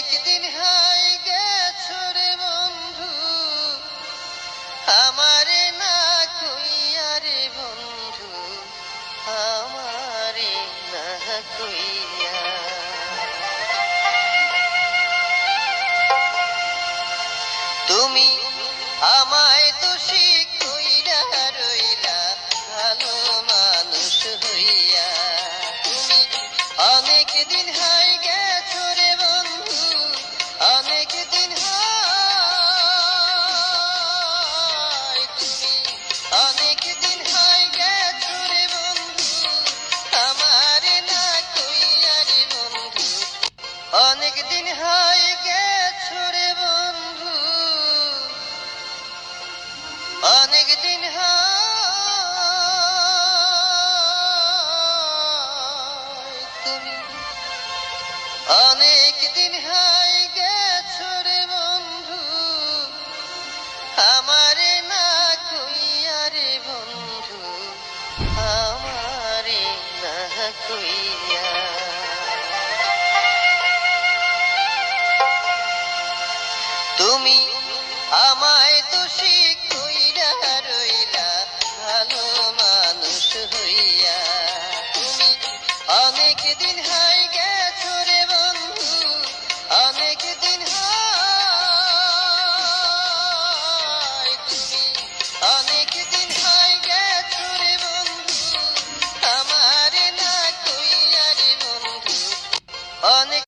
অনেক দিন হাই গেছো রে বন্ধু, আমারে না কইয়া রে বন্ধু, আমারে না কইয়া। তুমি আমায় দোষী কইরা রইলা ভালো মানুষ হইয়া। তুমি অনেক দিন হাই গেছো রে বন্ধু, অনেক দিন হাই। তুমি অনেক দিন হাই গেছো রে বন্ধু, আমারে না কইয়া রে বন্ধু, অনেক দিন হাই গেছো রে বন্ধু, অনেক দিন হাই। তুমি অনেক দিন হাই গেছো রে বন্ধু, আমারে না কইয়া রে বন্ধু, আমারে না কইয়া। তুমি আমায় দোষী